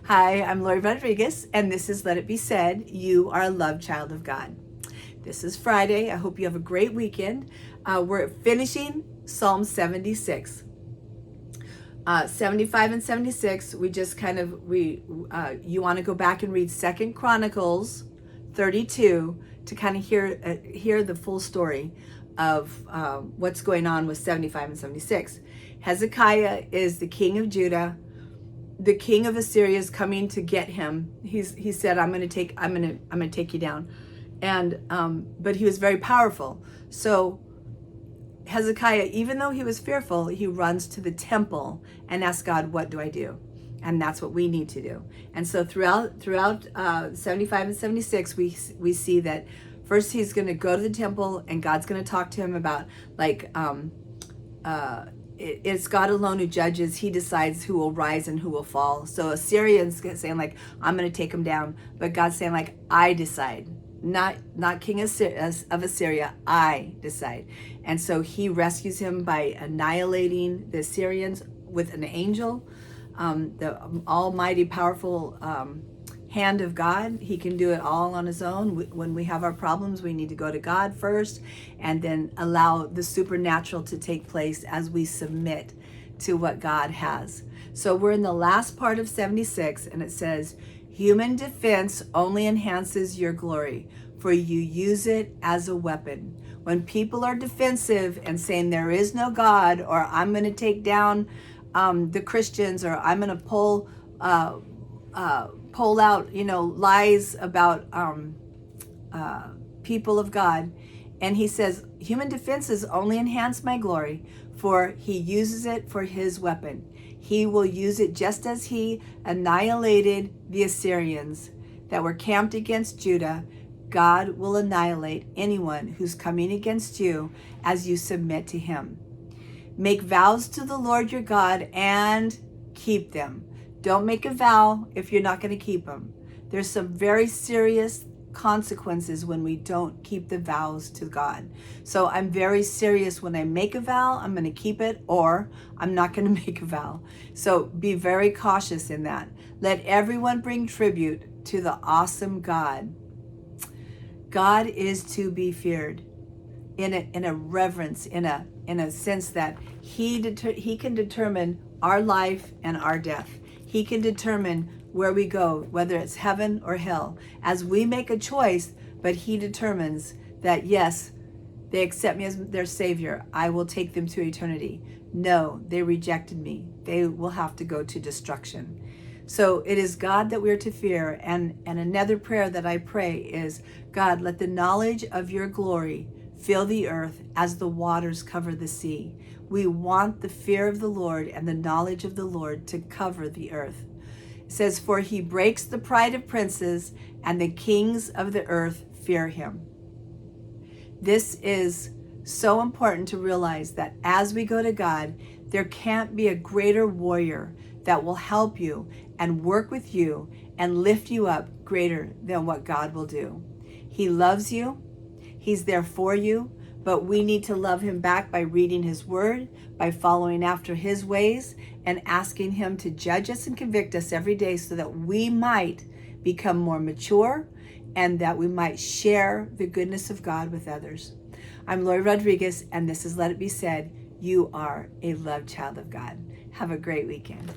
Hi, I'm Lori Rodriguez, and this is Let It Be Said, You Are a Loved Child of God. This is Friday. I hope you have a great weekend. We're finishing Psalm 76. 75 and 76, we just you want to go back and read 2 Chronicles 32 to kind of hear the full story of what's going on with 75 and 76. Hezekiah is the king of Judah. The king of Assyria is coming to get him. He said, I'm going to take you down. And but he was very powerful. So Hezekiah, even though he was fearful, he runs to the temple and asks God, what do I do? And that's what we need to do. And so throughout 75 and 76, we see that first he's going to go to the temple and God's going to talk to him about it's God alone who judges. He decides who will rise and who will fall. So Assyrians saying like, I'm going to take him down. But God's saying like, I decide. Not king of Assyria, I decide. And so he rescues him by annihilating the Assyrians with an angel. The almighty, powerful hand of God. He can do it all on his own. When we have our problems, we need to go to God first and then allow the supernatural to take place as we submit to what God has. So we're in the last part of 76, and it says, human defense only enhances your glory, for you use it as a weapon. When people are defensive and saying there is no God, or I'm going to take down the Christians, or I'm going to pull out, lies about people of God. And he says, human defenses only enhance my glory, for he uses it for his weapon. He will use it just as he annihilated the Assyrians that were camped against Judah. God will annihilate anyone who's coming against you as you submit to him. Make vows to the Lord your God and keep them. Don't make a vow if you're not going to keep them. There's some very serious consequences when we don't keep the vows to God. So I'm very serious when I make a vow, I'm going to keep it, or I'm not going to make a vow. So be very cautious in that. Let everyone bring tribute to the awesome God. God is to be feared in a reverence, in a sense that he can determine our life and our death. He can determine where we go, whether it's heaven or hell, as we make a choice, but he determines that, yes, they accept me as their savior. I will take them to eternity. No, they rejected me. They will have to go to destruction. So it is God that we're to fear. And another prayer that I pray is, God, let the knowledge of your glory fill the earth as the waters cover the sea. We want the fear of the Lord and the knowledge of the Lord to cover the earth. It says, for he breaks the pride of princes, and the kings of the earth fear him. This is so important to realize that as we go to God, there can't be a greater warrior that will help you and work with you and lift you up greater than what God will do. He loves you. He's there for you. But we need to love him back by reading his word, by following after his ways, and asking him to judge us and convict us every day so that we might become more mature and that we might share the goodness of God with others. I'm Lori Rodriguez, and this is Let It Be Said, you are a loved child of God. Have a great weekend.